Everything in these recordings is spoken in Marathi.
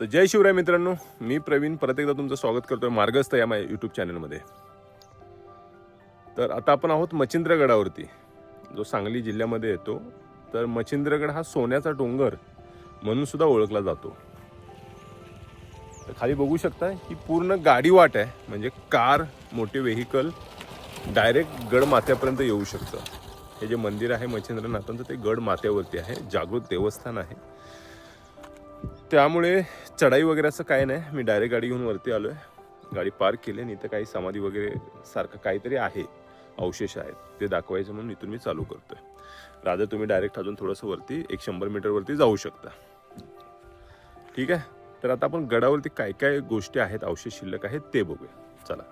तर जय शिवराय मित्रांनो, मी प्रवीण परत एकदा तुमचं स्वागत करतोय मार्गस्थ या माझ्या यूट्यूब चॅनलमध्ये. तर आता आपण आहोत मच्छिंद्रगडावरती, जो सांगली जिल्ह्यामध्ये येतो. तर मच्छिंद्रगड हा सोन्याचा डोंगर म्हणून सुद्धा ओळखला जातो. तर खाली बघू शकता ही पूर्ण गाडी वाट आहे, म्हणजे कार, मोठे व्हेकल डायरेक्ट गड माथ्यापर्यंत येऊ शकतं. हे जे मंदिर आहे मच्छिंद्रनाथांचं ते गड माथ्यावरती आहे, जागृत देवस्थान आहे. त्यामुळे चढाई वगैरे असं काही नाही. मी डायरेक्ट गाडी घेऊन वरती आलोय, गाडी पार्क केली आणि इथं काही समाधी वगैरे सारखं काहीतरी आहे, अवशेष आहेत ते दाखवायचं म्हणून इथून मी चालू करतोय. राजा तुम्ही डायरेक्ट अजून थोडंसं वरती 100 मीटर वरती जाऊ शकता. ठीक आहे. तर आता आपण गडावरती काय काय गोष्टी आहेत, अवशेष शिल्लक आहेत ते बघूया. चला.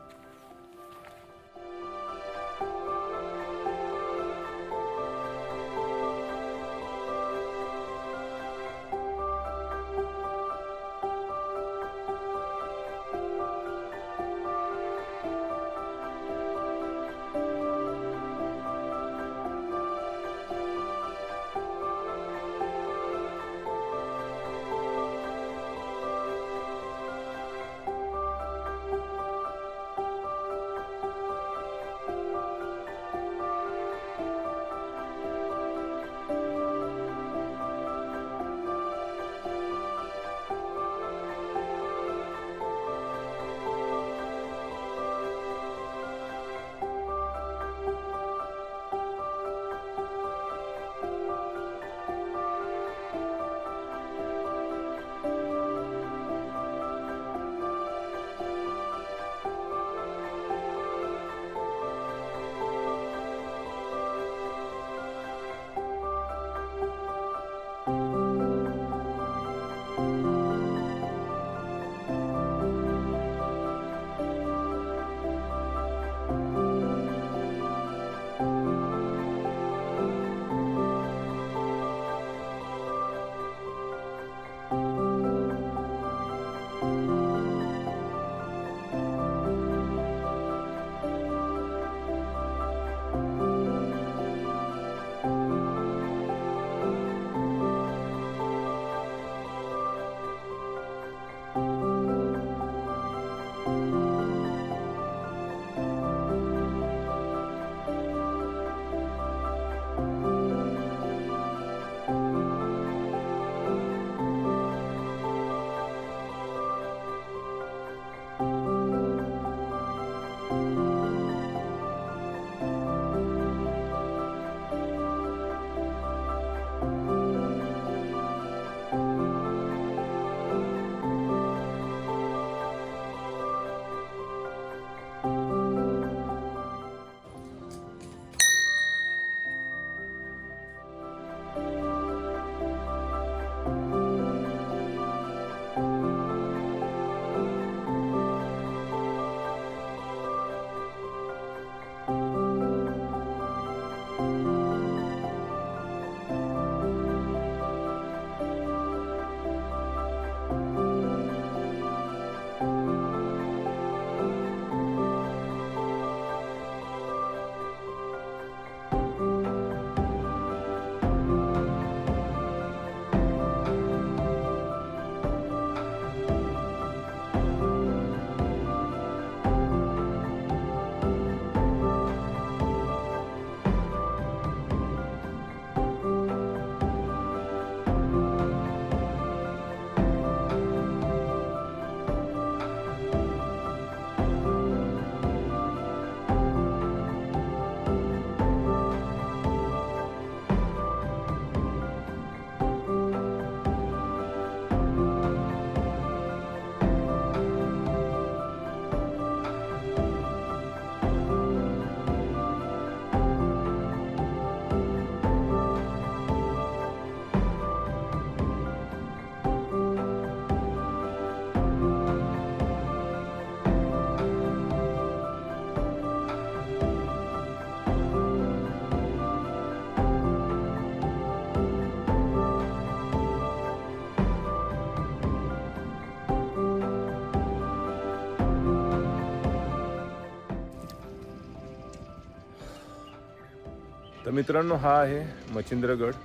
तर मित्रांनो, हा आहे मच्छिंद्रगड.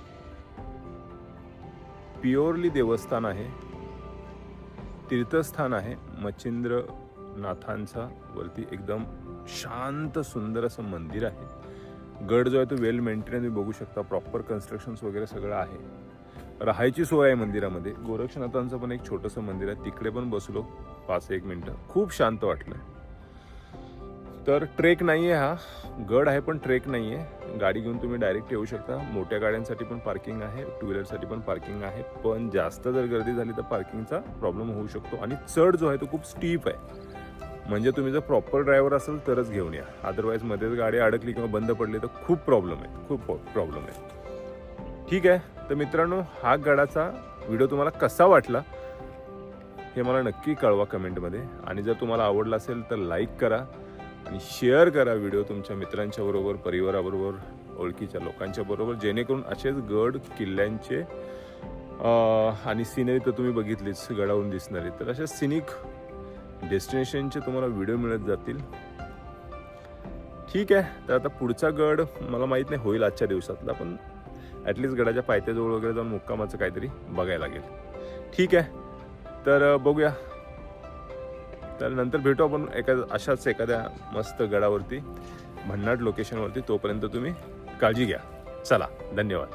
प्युअरली देवस्थान आहे. तीर्थस्थान आहे मच्छिंद्रनाथांचा. वरती एकदम शांत सुंदर असं मंदिर आहे. गड जो आहे तो वेल मेंटेन तुम्ही बघू शकता. प्रॉपर कन्स्ट्रक्शन्स वगैरे सगळं आहे. राहायची सोय आहे मंदिरामध्ये. गोरक्षनाथांचं पण एक छोटंसं मंदिर आहे, तिकडे पण बसलो 5-1 मिनटं. खूप शांत वाटलं. तर ट्रेक नाही आहे, हा गड आहे पण ट्रेक नाही आहे. गाडी घेऊन तुम्ही डायरेक्ट येऊ शकता. मोठ्या गाड्यांसाठी पण पार्किंग आहे, टू व्हीलरसाठी पण पार्किंग आहे. पण जास्त जर गर्दी झाली तर पार्किंगचा प्रॉब्लेम होऊ शकतो. आणि चढ जो आहे तो खूप स्टीप आहे. म्हणजे तुम्ही जर प्रॉपर ड्रायव्हर असेल तरच घेऊन या. अदरवाईज मध्येच गाडी अडकली किंवा बंद पडली तर खूप प्रॉब्लेम आहे. ठीक आहे. तर मित्रांनो, हा गडाचा व्हिडिओ तुम्हाला कसा वाटला हे मला नक्की कळवा कमेंटमध्ये. आणि जर तुम्हाला आवडला असेल तर लाईक करा आणि शेअर करा व्हिडिओ तुमच्या मित्रांच्या बरोबर, परिवाराबरोबर, ओळखीच्या लोकांच्या बरोबर, जेणेकरून असेच गड किल्ल्यांचे आणि सिनरी तर तुम्ही बघितलीच गडावरून दिसणारी, तर अशा सिनिक डेस्टिनेशनचे तुम्हाला व्हिडिओ मिळत जातील. ठीक आहे. तर आता पुढचा गड मला माहीत नाही होईल आजच्या दिवसातला, पण ॲटलिस्ट गडाच्या पायथ्याजवळ वगैरे जाऊन मुक्कामाचं काहीतरी बघायला लागेल. ठीक आहे. तर बघूया. तर नंतर भेटू आपण अशाच एखाद्या मस्त गडावरती, भन्नाट लोकेशनवरती. तोपर्यंत तुम्ही काळजी घ्या. चला, धन्यवाद.